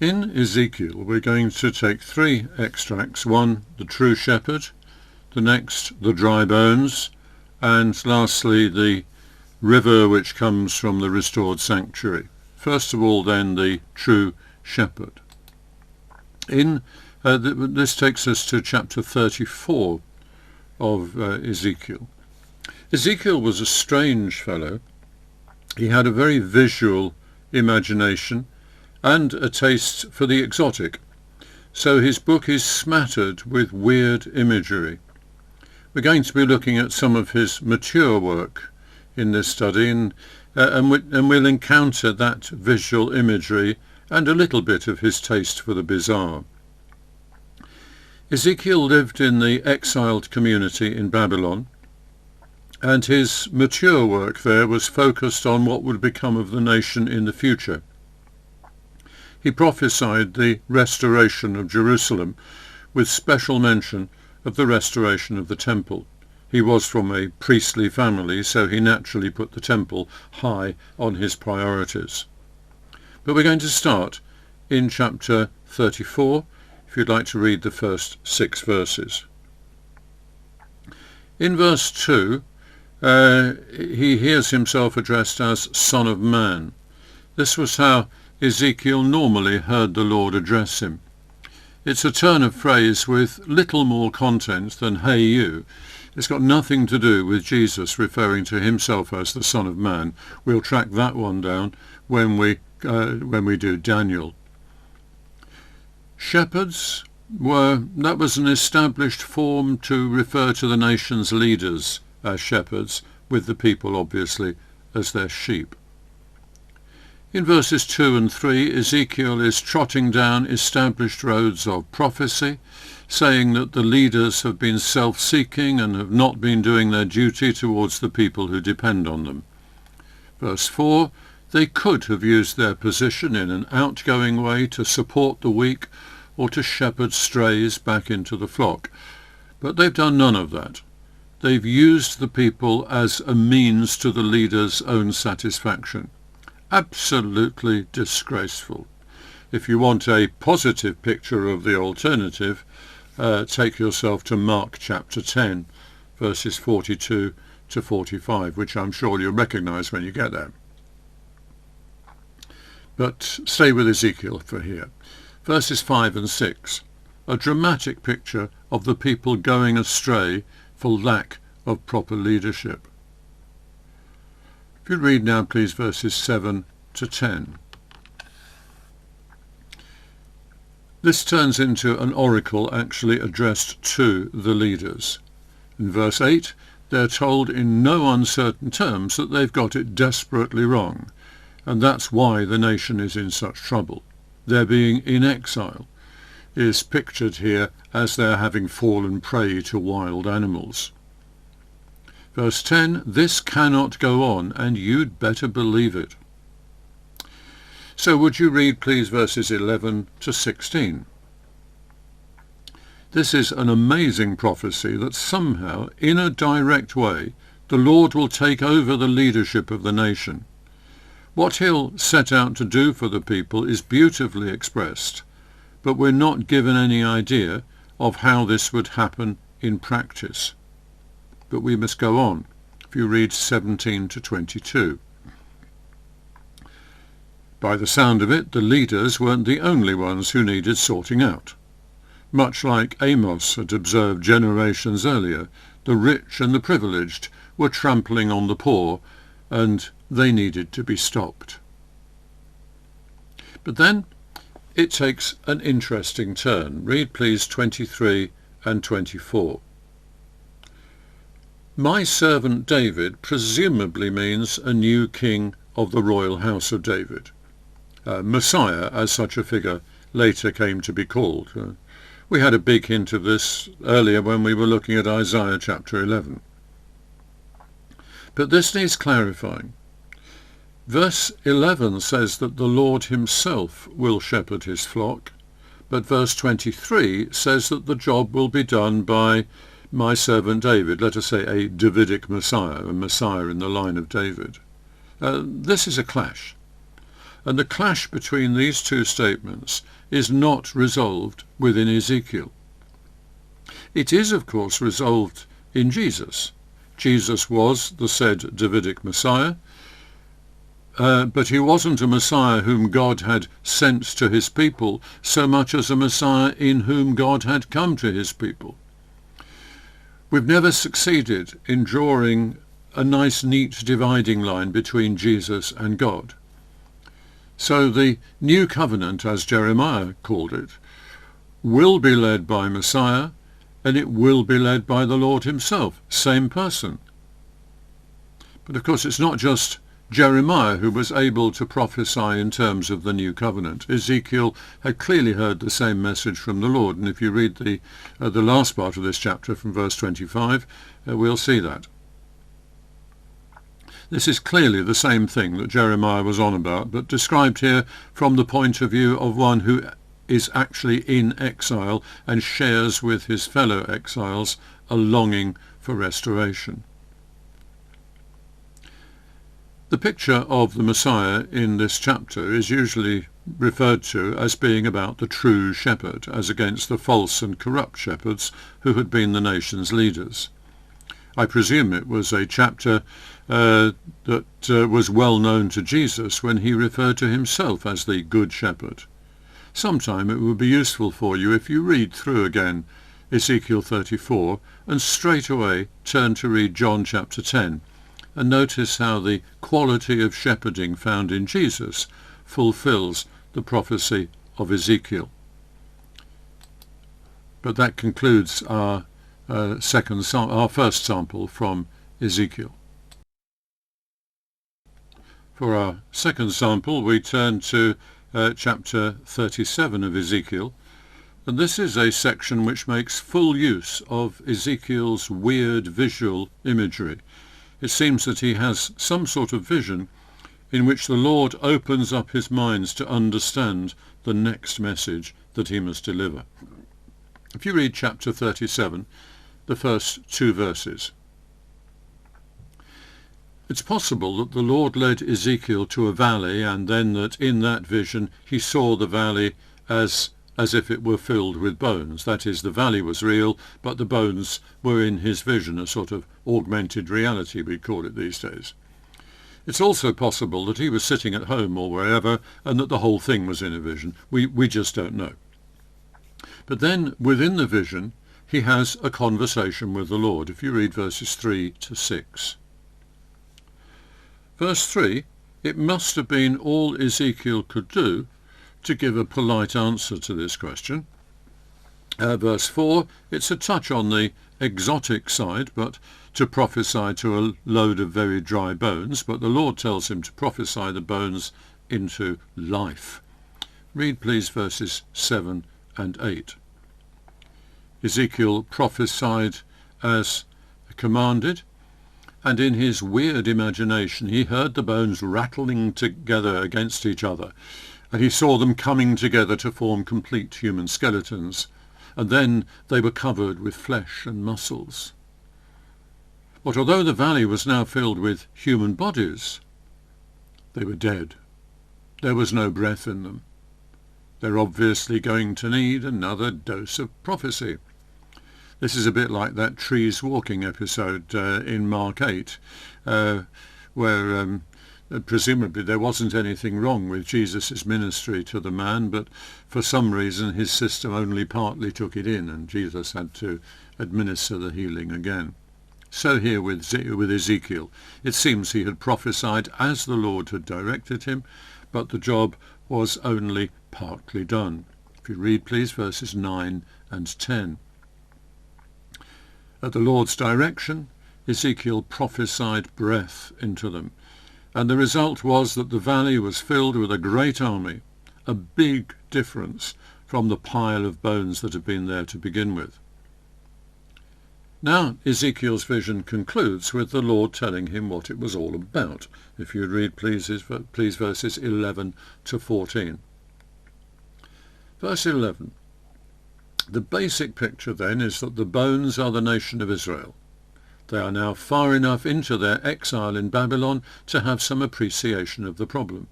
In Ezekiel we're going to take three extracts. One, the true shepherd, the next, the dry bones, and lastly the river which comes from the restored sanctuary. First of all then, the true shepherd. This takes us to chapter 34 of Ezekiel. Ezekiel was a strange fellow. He had a very visual imagination and a taste for the exotic, so his book is smattered with weird imagery. We're going to be looking at some of his mature work in this study, and we'll encounter that visual imagery and a little bit of his taste for the bizarre. Ezekiel lived in the exiled community in Babylon, and his mature work there was focused on what would become of the nation in the future. He prophesied the restoration of Jerusalem, with special mention of the restoration of the temple. He was from a priestly family, so he naturally put the temple high on his priorities. But we're going to start in chapter 34, if you'd like to read the first 6 verses. In verse 2, he hears himself addressed as Son of Man. This was how Ezekiel normally heard the Lord address him. It's a turn of phrase with little more content than "Hey you." It's got nothing to do with Jesus referring to himself as the Son of Man. We'll track that one down when we do Daniel. Shepherds that was an established form to refer to the nation's leaders as shepherds, with the people obviously as their sheep. In verses 2 and 3, Ezekiel is trotting down established roads of prophecy, saying that the leaders have been self-seeking and have not been doing their duty towards the people who depend on them. Verse 4, they could have used their position in an outgoing way to support the weak or to shepherd strays back into the flock, but they've done none of that. They've used the people as a means to the leader's own satisfaction. Absolutely disgraceful. If you want a positive picture of the alternative, take yourself to Mark chapter 10, verses 42 to 45, which I'm sure you'll recognise when you get there. But stay with Ezekiel for here. Verses 5 and 6, a dramatic picture of the people going astray for lack of proper leadership. If you read now, please, verses 7 to 10. This turns into an oracle actually addressed to the leaders. In verse 8, they're told in no uncertain terms that they've got it desperately wrong, and that's why the nation is in such trouble. Their being in exile is pictured here as their having fallen prey to wild animals. Verse 10, this cannot go on, and you'd better believe it. So would you read, please, verses 11 to 16. This is an amazing prophecy that somehow, in a direct way, the Lord will take over the leadership of the nation. What he'll set out to do for the people is beautifully expressed, but we're not given any idea of how this would happen in practice. But we must go on. If you read 17 to 22. By the sound of it, the leaders weren't the only ones who needed sorting out. Much like Amos had observed generations earlier, the rich and the privileged were trampling on the poor, and they needed to be stopped. But then it takes an interesting turn. Read, please, 23 and 24. My servant David presumably means a new king of the royal house of David. Messiah, as such a figure, later came to be called. We had a big hint of this earlier when we were looking at Isaiah chapter 11. But this needs clarifying. Verse 11 says that the Lord himself will shepherd his flock, but verse 23 says that the job will be done by my servant David, let us say a Davidic Messiah, a Messiah in the line of David. This is a clash. And the clash between these two statements is not resolved within Ezekiel. It is, of course, resolved in Jesus. Jesus was the said Davidic Messiah, but he wasn't a Messiah whom God had sent to his people so much as a Messiah in whom God had come to his people. We've never succeeded in drawing a nice, neat dividing line between Jesus and God. So the new covenant, as Jeremiah called it, will be led by Messiah, and it will be led by the Lord himself, same person. But of course it's not just Jeremiah who was able to prophesy in terms of the new covenant. Ezekiel had clearly heard the same message from the Lord, and if you read the last part of this chapter from verse 25, we'll see that. This is clearly the same thing that Jeremiah was on about, but described here from the point of view of one who is actually in exile and shares with his fellow exiles a longing for restoration. The picture of the Messiah in this chapter is usually referred to as being about the true shepherd, as against the false and corrupt shepherds who had been the nation's leaders. I presume it was a chapter that was well known to Jesus when he referred to himself as the Good Shepherd. Sometime it would be useful for you if you read through again Ezekiel 34 and straight away turn to read John chapter 10 and notice how the quality of shepherding found in Jesus fulfills the prophecy of Ezekiel. But that concludes our first sample from Ezekiel. For our second sample we turn to chapter 37 of Ezekiel, and this is a section which makes full use of Ezekiel's weird visual imagery. It seems that he has some sort of vision in which the Lord opens up his mind to understand the next message that he must deliver. If you read chapter 37, the first 2 verses. It's possible that the Lord led Ezekiel to a valley, and then that in that vision he saw the valley as if it were filled with bones. That is, the valley was real, but the bones were in his vision, a sort of augmented reality, we'd call it these days. It's also possible that he was sitting at home or wherever, and that the whole thing was in a vision. We just don't know. But then, within the vision, he has a conversation with the Lord, if you read verses 3 to 6. Verse 3, it must have been all Ezekiel could do to give a polite answer to this question. Verse 4, it's a touch on the exotic side, but to prophesy to a load of very dry bones, but the Lord tells him to prophesy the bones into life. Read please verses 7 and 8. Ezekiel prophesied as commanded, and in his weird imagination he heard the bones rattling together against each other, and he saw them coming together to form complete human skeletons, and then they were covered with flesh and muscles. But although the valley was now filled with human bodies, they were dead. There was no breath in them. They're obviously going to need another dose of prophecy. This is a bit like that trees walking episode in Mark 8, where presumably there wasn't anything wrong with Jesus' ministry to the man, but for some reason his system only partly took it in, and Jesus had to administer the healing again. So here with Ezekiel, it seems he had prophesied as the Lord had directed him, but the job was only partly done. If you read please verses 9 and 10. At the Lord's direction, Ezekiel prophesied breath into them, and the result was that the valley was filled with a great army, a big difference from the pile of bones that had been there to begin with. Now Ezekiel's vision concludes with the Lord telling him what it was all about. If you read please verses 11 to 14. Verse 11. The basic picture then is that the bones are the nation of Israel. They are now far enough into their exile in Babylon to have some appreciation of the problem.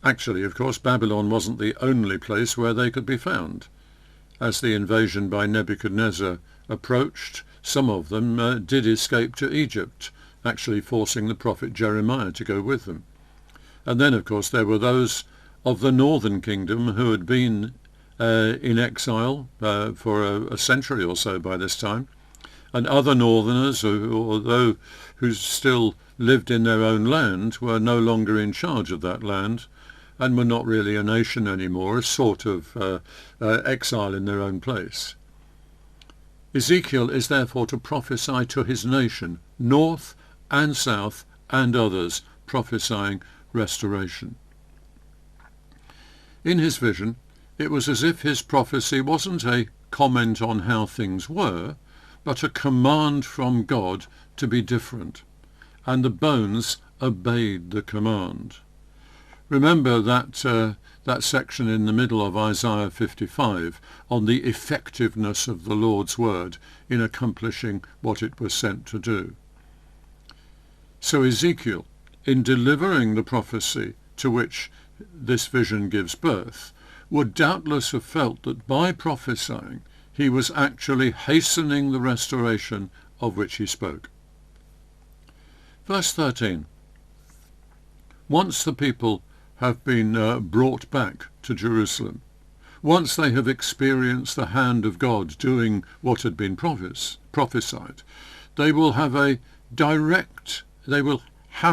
Actually, of course, Babylon wasn't the only place where they could be found. As the invasion by Nebuchadnezzar approached, some of them did escape to Egypt, actually forcing the prophet Jeremiah to go with them. And then, of course, there were those of the northern kingdom who had been in exile for a century or so by this time, and other northerners, although who still lived in their own land, were no longer in charge of that land and were not really a nation anymore, a sort of exile in their own place. Ezekiel is therefore to prophesy to his nation, north and south and others, prophesying restoration. In his vision, it was as if his prophecy wasn't a comment on how things were, but a command from God to be different, and the bones obeyed the command. Remember that section in the middle of Isaiah 55 on the effectiveness of the Lord's word in accomplishing what it was sent to do. So Ezekiel, in delivering the prophecy to which this vision gives birth, would doubtless have felt that by prophesying he was actually hastening the restoration of which he spoke. Verse 13. Once the people have been brought back to Jerusalem, once they have experienced the hand of God doing what had been prophesied, they will have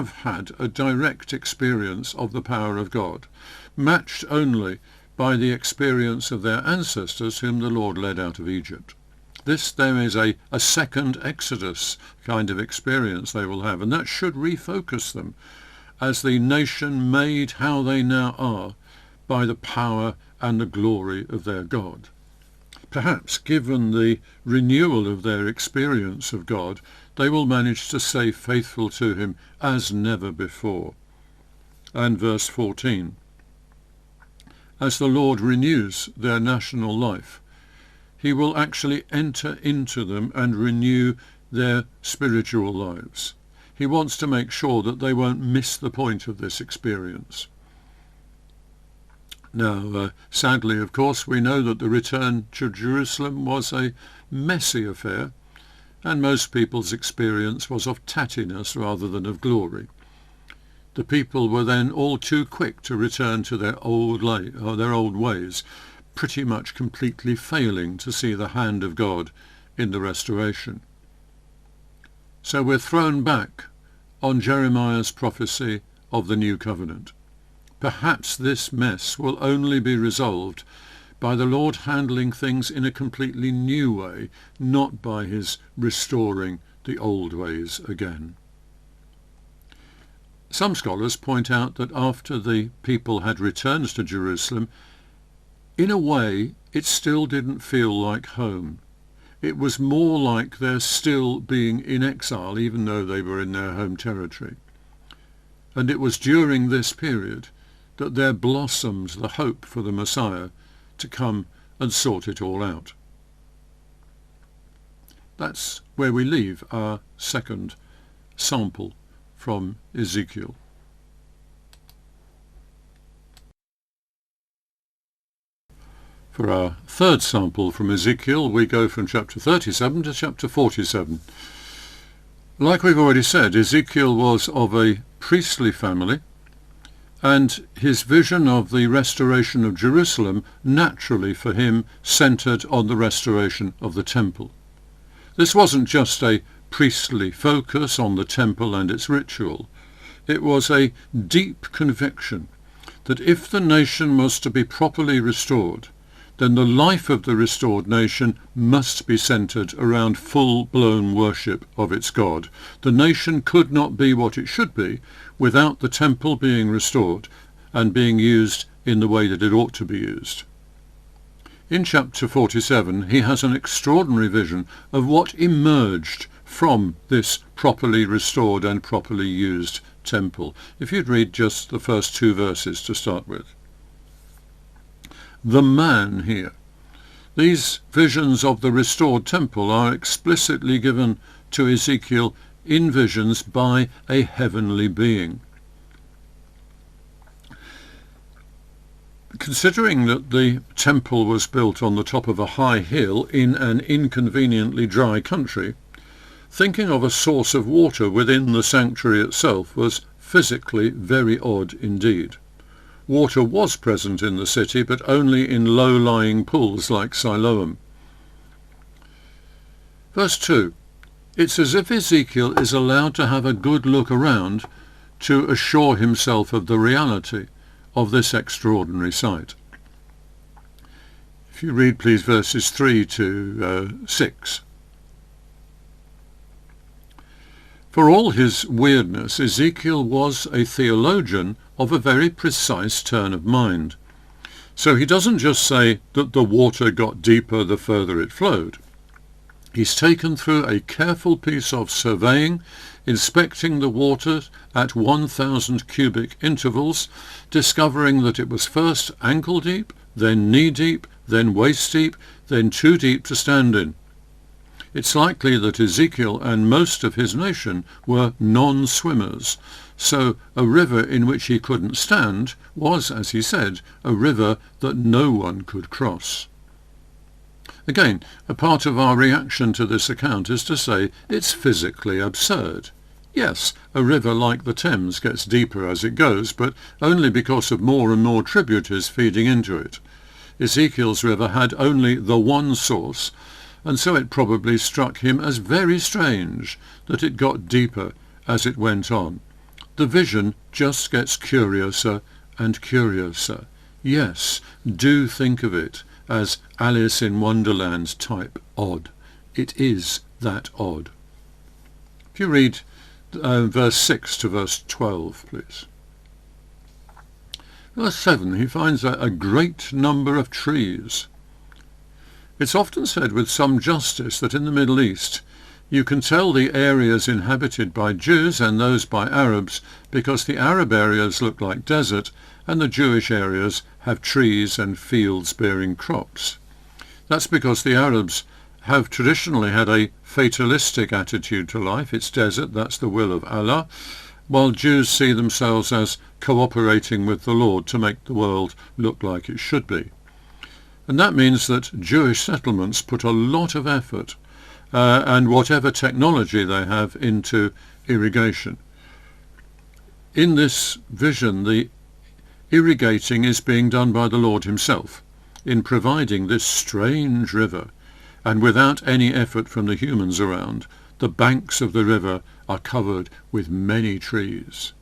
had a direct experience of the power of God, matched only by the experience of their ancestors whom the Lord led out of Egypt. There is a second Exodus kind of experience they will have, and that should refocus them as the nation made how they now are by the power and the glory of their God. Perhaps, given the renewal of their experience of God, they will manage to stay faithful to him as never before. And verse 14. As the Lord renews their national life, he will actually enter into them and renew their spiritual lives. He wants to make sure that they won't miss the point of this experience. Now, sadly, of course, we know that the return to Jerusalem was a messy affair, and most people's experience was of tattiness rather than of glory. The people were then all too quick to return to their old ways, pretty much completely failing to see the hand of God in the restoration. So we're thrown back on Jeremiah's prophecy of the new covenant. Perhaps this mess will only be resolved by the Lord handling things in a completely new way, not by his restoring the old ways again. Some scholars point out that after the people had returned to Jerusalem, in a way it still didn't feel like home. It was more like their still being in exile, even though they were in their home territory. And it was during this period that there blossomed the hope for the Messiah to come and sort it all out. That's where we leave our second sample from Ezekiel. For our third sample from Ezekiel, we go from chapter 37 to chapter 47. Like we've already said, Ezekiel was of a priestly family, and his vision of the restoration of Jerusalem naturally for him centred on the restoration of the temple. This wasn't just a priestly focus on the temple and its ritual. It was a deep conviction that if the nation was to be properly restored, then the life of the restored nation must be centred around full-blown worship of its God. The nation could not be what it should be without the temple being restored and being used in the way that it ought to be used. In chapter 47, he has an extraordinary vision of what emerged from this properly restored and properly used temple. If you'd read just the first two verses to start with. The man here. These visions of the restored temple are explicitly given to Ezekiel in visions by a heavenly being. Considering that the temple was built on the top of a high hill in an inconveniently dry country, thinking of a source of water within the sanctuary itself was physically very odd indeed. Water was present in the city, but only in low-lying pools like Siloam. Verse 2. It's as if Ezekiel is allowed to have a good look around to assure himself of the reality of this extraordinary sight. If you read, please, verses 3 to 6. For all his weirdness, Ezekiel was a theologian of a very precise turn of mind. So he doesn't just say that the water got deeper the further it flowed. He's taken through a careful piece of surveying, inspecting the water at 1,000 cubic intervals, discovering that it was first ankle deep, then knee deep, then waist deep, then too deep to stand in. It's likely that Ezekiel and most of his nation were non-swimmers, so a river in which he couldn't stand was, as he said, a river that no one could cross. Again, a part of our reaction to this account is to say it's physically absurd. Yes, a river like the Thames gets deeper as it goes, but only because of more and more tributaries feeding into it. Ezekiel's river had only the one source, and so it probably struck him as very strange that it got deeper as it went on. The vision just gets curiouser and curiouser. Yes, do think of it as Alice in Wonderland type odd. It is that odd. If you read verse 6 to verse 12, please. Verse 7, he finds a great number of trees. It's often said with some justice that in the Middle East you can tell the areas inhabited by Jews and those by Arabs because the Arab areas look like desert and the Jewish areas have trees and fields bearing crops. That's because the Arabs have traditionally had a fatalistic attitude to life. It's desert, that's the will of Allah, while Jews see themselves as cooperating with the Lord to make the world look like it should be. And that means that Jewish settlements put a lot of effort and whatever technology they have into irrigation. In this vision, the irrigating is being done by the Lord himself in providing this strange river, and without any effort from the humans around, the banks of the river are covered with many trees.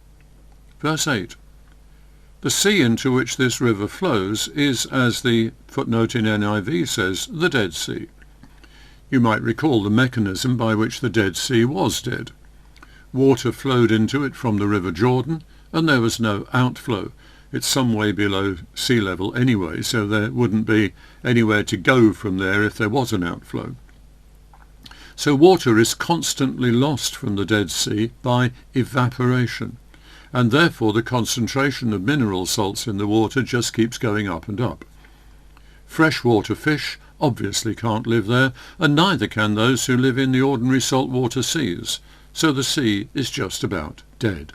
Verse 8. The sea into which this river flows is, as the footnote in NIV says, the Dead Sea. You might recall the mechanism by which the Dead Sea was dead. Water flowed into it from the River Jordan, and there was no outflow. It's some way below sea level anyway, so there wouldn't be anywhere to go from there if there was an outflow. So water is constantly lost from the Dead Sea by evaporation, and therefore the concentration of mineral salts in the water just keeps going up and up. Freshwater fish obviously can't live there, and neither can those who live in the ordinary saltwater seas, so the sea is just about dead.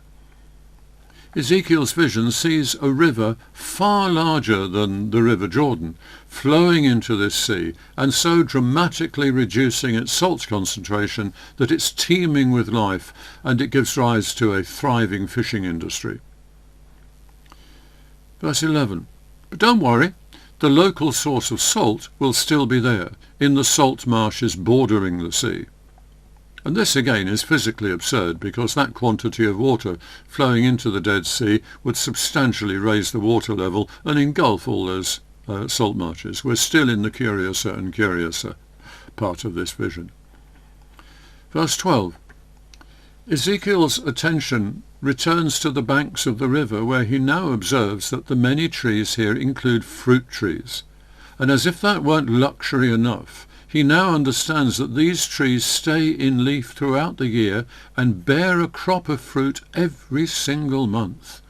Ezekiel's vision sees a river far larger than the River Jordan flowing into this sea and so dramatically reducing its salt concentration that it's teeming with life and it gives rise to a thriving fishing industry. Verse 11. But don't worry, the local source of salt will still be there in the salt marshes bordering the sea. And this again is physically absurd because that quantity of water flowing into the Dead Sea would substantially raise the water level and engulf all those salt marshes. We're still in the curiouser and curiouser part of this vision. Verse 12. Ezekiel's attention returns to the banks of the river, where he now observes that the many trees here include fruit trees. And as if that weren't luxury enough, he now understands that these trees stay in leaf throughout the year and bear a crop of fruit every single month.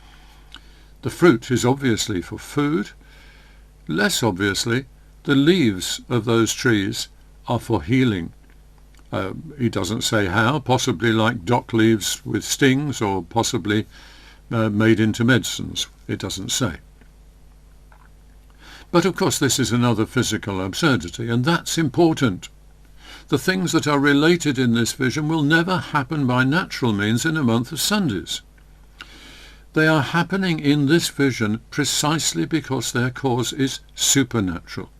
The fruit is obviously for food. Less obviously, the leaves of those trees are for healing. He doesn't say how, possibly like dock leaves with stings, or possibly made into medicines. It doesn't say. But of course this is another physical absurdity, and that's important. The things that are related in this vision will never happen by natural means in a month of Sundays. They are happening in this vision precisely because their cause is supernatural.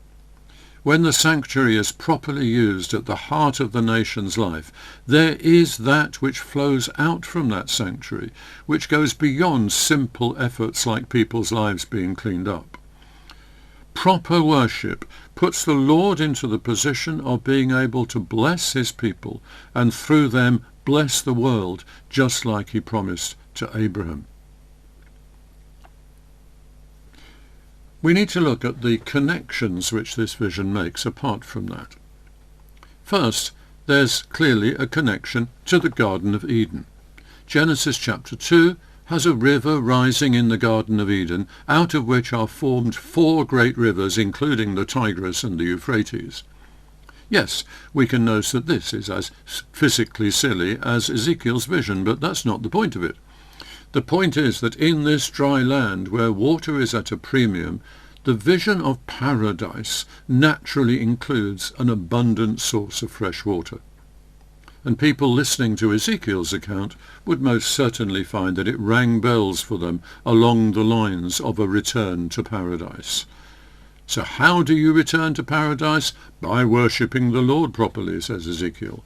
When the sanctuary is properly used at the heart of the nation's life, there is that which flows out from that sanctuary, which goes beyond simple efforts like people's lives being cleaned up. Proper worship puts the Lord into the position of being able to bless his people and through them bless the world, just like he promised to Abraham. We need to look at the connections which this vision makes apart from that. First, there's clearly a connection to the Garden of Eden. Genesis chapter 2 has a river rising in the Garden of Eden, out of which are formed 4 great rivers, including the Tigris and the Euphrates. Yes, we can notice that this is as physically silly as Ezekiel's vision, but that's not the point of it. The point is that in this dry land, where water is at a premium, the vision of paradise naturally includes an abundant source of fresh water. And people listening to Ezekiel's account would most certainly find that it rang bells for them along the lines of a return to paradise. So how do you return to paradise? By worshipping the Lord properly, says Ezekiel.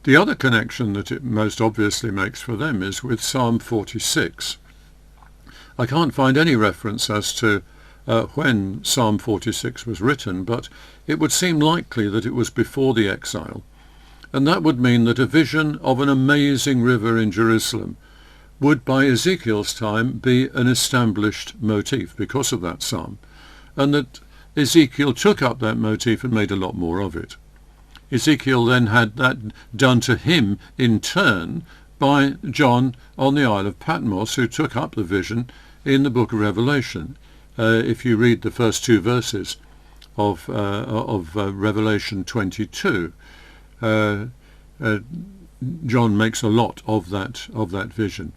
The other connection that it most obviously makes for them is with Psalm 46. I can't find any reference as to when Psalm 46 was written, but it would seem likely that it was before the exile, and that would mean that a vision of an amazing river in Jerusalem would by Ezekiel's time be an established motif because of that psalm, and that Ezekiel took up that motif and made a lot more of it. Ezekiel then had that done to him in turn by John on the Isle of Patmos, who took up the vision in the book of Revelation. If you read the first 2 verses of Revelation 22, John makes a lot of that vision.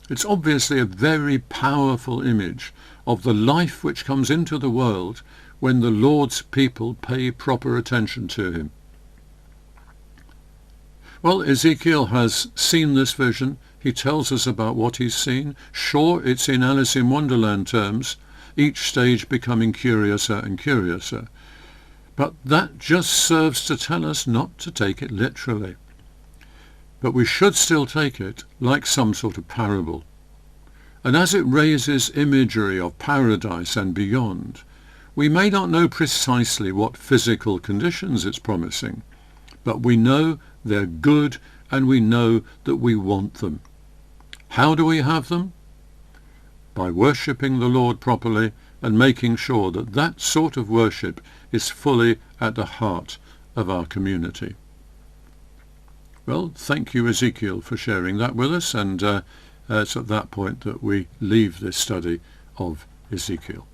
It's obviously a very powerful image of the life which comes into the world when the Lord's people pay proper attention to him. Well, Ezekiel has seen this vision. He tells us about what he's seen. Sure, it's in Alice in Wonderland terms, each stage becoming curiouser and curiouser. But that just serves to tell us not to take it literally. But we should still take it like some sort of parable. And as it raises imagery of paradise and beyond, we may not know precisely what physical conditions it's promising, but we know they're good and we know that we want them. How do we have them? By worshipping the Lord properly and making sure that that sort of worship is fully at the heart of our community. Well, thank you, Ezekiel, for sharing that with us, and it's at that point that we leave this study of Ezekiel.